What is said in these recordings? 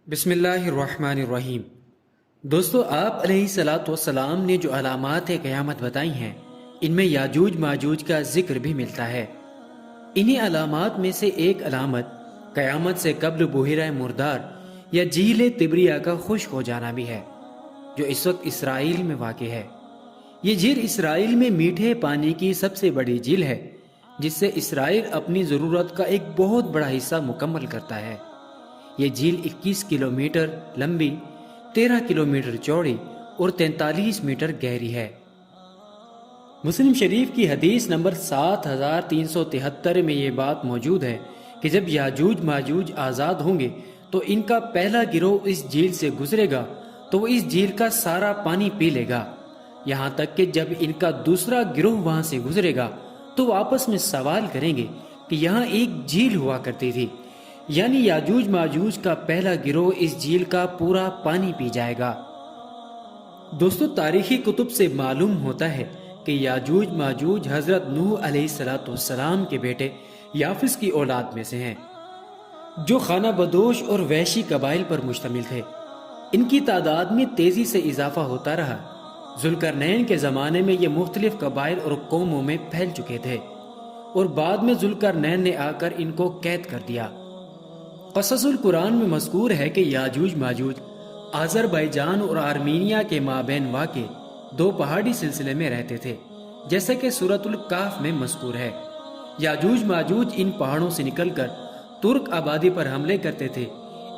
بسم اللہ الرحمن الرحیم۔ دوستو، آپ علیہ الصلاۃ والسلام نے جو علامات قیامت بتائی ہیں ان میں یاجوج ماجوج کا ذکر بھی ملتا ہے۔ انہی علامات میں سے ایک علامت قیامت سے قبل بحیرہ مردار یا جھیل تبریہ کا خشک ہو جانا بھی ہے، جو اس وقت اسرائیل میں واقع ہے۔ یہ جھیل اسرائیل میں میٹھے پانی کی سب سے بڑی جھیل ہے، جس سے اسرائیل اپنی ضرورت کا ایک بہت بڑا حصہ مکمل کرتا ہے۔ یہ جھیل 21 کلومیٹر لمبی، 13 کلومیٹر چوڑی اور 43 میٹر گہری ہے۔ مسلم شریف کی حدیث نمبر 7373 میں یہ بات موجود ہے کہ جب یاجوج ماجوج آزاد ہوں گے تو ان کا پہلا گروہ اس جھیل سے گزرے گا تو وہ اس جھیل کا سارا پانی پی لے گا، یہاں تک کہ جب ان کا دوسرا گروہ وہاں سے گزرے گا تو وہ آپس میں سوال کریں گے کہ یہاں ایک جھیل ہوا کرتی تھی، یعنی یاجوج ماجوج کا پہلا گروہ اس جھیل کا پورا پانی پی جائے گا۔ دوستو، تاریخی کتب سے معلوم ہوتا ہے کہ یاجوج ماجوج حضرت نوح علیہ السلام کے بیٹے یافس کی اولاد میں سے ہیں، جو خانہ بدوش اور وحشی قبائل پر مشتمل تھے۔ ان کی تعداد میں تیزی سے اضافہ ہوتا رہا۔ ذوالقرنین کے زمانے میں یہ مختلف قبائل اور قوموں میں پھیل چکے تھے، اور بعد میں ذوالقرنین نے آ کر ان کو قید کر دیا۔ قصص القرآن میں مذکور ہے کہ یاجوج ماجوج آذربائیجان اور آرمینیا کے مابین واقع دو پہاڑی سلسلے میں رہتے تھے، جیسا کہ سورۃ الکہف میں مذکور ہے۔ یاجوج ماجوج ان پہاڑوں سے نکل کر ترک آبادی پر حملے کرتے تھے،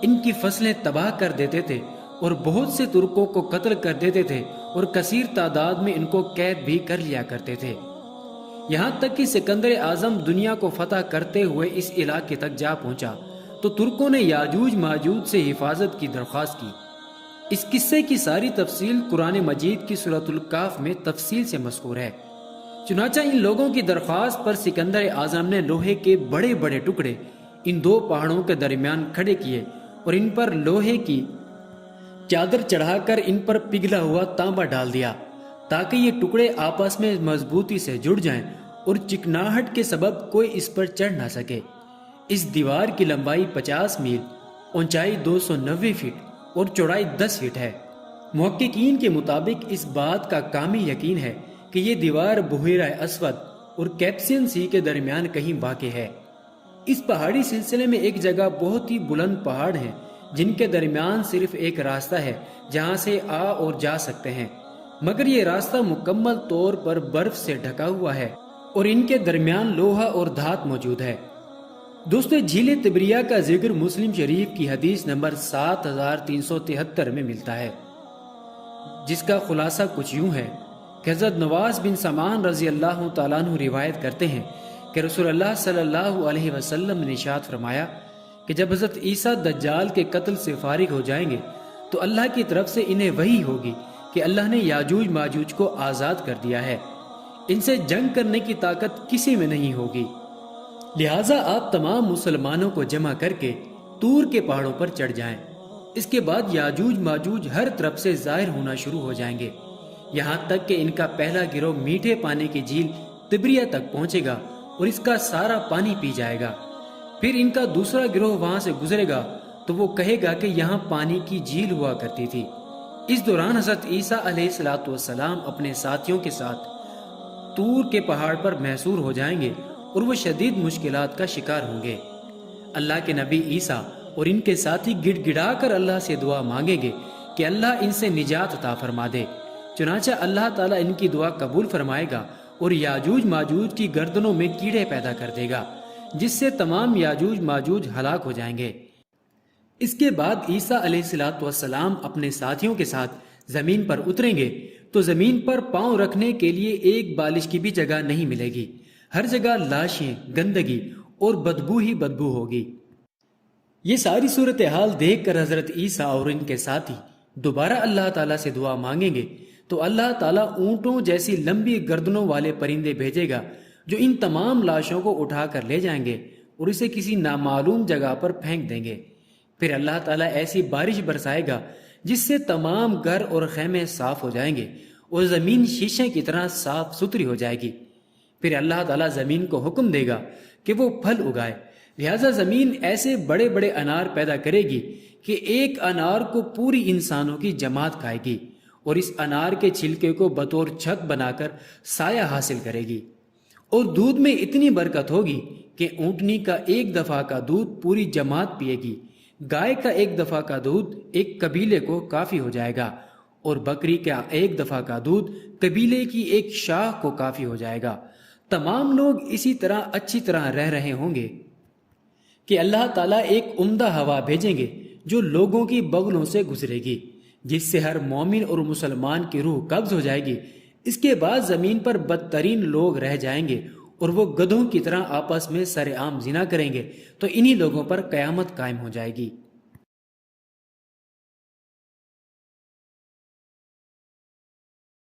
ان کی فصلیں تباہ کر دیتے تھے اور بہت سے ترکوں کو قتل کر دیتے تھے، اور کثیر تعداد میں ان کو قید بھی کر لیا کرتے تھے۔ یہاں تک کہ سکندر اعظم دنیا کو فتح کرتے ہوئے اس علاقے تک جا پہنچا تو ترکوں نے یاجوج ماجوج سے حفاظت کی درخواست کی۔ اس قصے کی ساری تفصیل قرآن مجید کی سورۃ الکہف میں تفصیل سے مذکور ہے۔ چنانچہ ان لوگوں کی درخواست پر سکندر اعظم نے لوہے کے بڑے بڑے ٹکڑے ان دو پہاڑوں کے درمیان کھڑے کیے اور ان پر لوہے کی چادر چڑھا کر ان پر پگھلا ہوا تانبا ڈال دیا، تاکہ یہ ٹکڑے آپس میں مضبوطی سے جڑ جائیں اور چکناہٹ کے سبب کوئی اس پر چڑھ نہ سکے۔ اس دیوار کی لمبائی 50 میل، اونچائی 290 فٹ اور چوڑائی 10 فٹ ہے۔ محققین کے مطابق اس بات کا کامل یقین ہے کہ یہ دیوار بحیرہ اسود اور کیسپیئن سی کے درمیان کہیں واقع ہے۔ اس پہاڑی سلسلے میں ایک جگہ بہت ہی بلند پہاڑ ہیں جن کے درمیان صرف ایک راستہ ہے جہاں سے آ اور جا سکتے ہیں، مگر یہ راستہ مکمل طور پر برف سے ڈھکا ہوا ہے اور ان کے درمیان لوہا اور دھات موجود ہے۔ دوستو، جھیل تبریہ کا ذکر مسلم شریف کی حدیث نمبر 7373 میں ملتا ہے، جس کا خلاصہ کچھ یوں ہے کہ حضرت نواس بن سمان رضی اللہ تعالیٰ عنہ روایت کرتے ہیں کہ رسول اللہ صلی اللہ علیہ وسلم نے ارشاد فرمایا کہ جب حضرت عیسیٰ دجال کے قتل سے فارغ ہو جائیں گے تو اللہ کی طرف سے انہیں وحی ہوگی کہ اللہ نے یاجوج ماجوج کو آزاد کر دیا ہے، ان سے جنگ کرنے کی طاقت کسی میں نہیں ہوگی، لہٰذا آپ تمام مسلمانوں کو جمع کر کے طور کے پہاڑوں پر چڑھ جائیں۔ اس کے بعد یاجوج ماجوج ہر طرف سے ظاہر ہونا شروع ہو جائیں گے، یہاں تک کہ ان کا پہلا گروہ میٹھے پانی کی جھیل تبریہ تک پہنچے گا اور اس کا سارا پانی پی جائے گا۔ پھر ان کا دوسرا گروہ وہاں سے گزرے گا تو وہ کہے گا کہ یہاں پانی کی جھیل ہوا کرتی تھی۔ اس دوران حضرت عیسیٰ علیہ السلام اپنے ساتھیوں کے ساتھ طور کے پہاڑ پر محصور ہو جائیں گے اور وہ شدید مشکلات کا شکار ہوں گے۔ اللہ کے نبی عیسیٰ اور ان کے ساتھی گڑ گڑا کر اللہ سے دعا مانگیں گے کہ اللہ ان سے نجات عطا فرما دے۔ چنانچہ اللہ تعالیٰ ان کی دعا قبول فرمائے گا اور یاجوج ماجوج کی گردنوں میں کیڑے پیدا کر دے گا، جس سے تمام یاجوج ماجوج ہلاک ہو جائیں گے۔ اس کے بعد عیسیٰ علیہ السلام اپنے ساتھیوں کے ساتھ زمین پر اتریں گے تو زمین پر پاؤں رکھنے کے لیے ایک بالش کی بھی جگہ نہیں ملے گی، ہر جگہ لاشیں، گندگی اور بدبو ہی بدبو ہوگی۔ یہ ساری صورتحال دیکھ کر حضرت عیسیٰ اور ان کے ساتھی دوبارہ اللہ تعالیٰ سے دعا مانگیں گے تو اللہ تعالیٰ اونٹوں جیسی لمبی گردنوں والے پرندے بھیجے گا جو ان تمام لاشوں کو اٹھا کر لے جائیں گے اور اسے کسی نامعلوم جگہ پر پھینک دیں گے۔ پھر اللہ تعالیٰ ایسی بارش برسائے گا جس سے تمام گھر اور خیمے صاف ہو جائیں گے اور زمین شیشے کی طرح صاف ستھری ہو جائے گی۔ پھر اللہ تعالیٰ زمین کو حکم دے گا کہ وہ پھل اگائے، لہٰذا زمین ایسے بڑے بڑے انار پیدا کرے گی کہ ایک انار کو پوری انسانوں کی جماعت کھائے گی اور اس انار کے چھلکے کو بطور چھت بنا کر سایہ حاصل کرے گی، اور دودھ میں اتنی برکت ہوگی کہ اونٹنی کا ایک دفعہ کا دودھ پوری جماعت پیے گی، گائے کا ایک دفعہ کا دودھ ایک قبیلے کو کافی ہو جائے گا، اور بکری کا ایک دفعہ کا دودھ قبیلے کی ایک شاخ کو کافی ہو جائے گا۔ تمام لوگ اسی طرح اچھی طرح رہ رہے ہوں گے کہ اللہ تعالیٰ ایک عمدہ ہوا بھیجیں گے جو لوگوں کی بغلوں سے گزرے گی، جس سے ہر مومن اور مسلمان کی روح قبض ہو جائے گی۔ اس کے بعد زمین پر بدترین لوگ رہ جائیں گے اور وہ گدھوں کی طرح آپس میں سر عام زنا کریں گے، تو انہی لوگوں پر قیامت قائم ہو جائے گی۔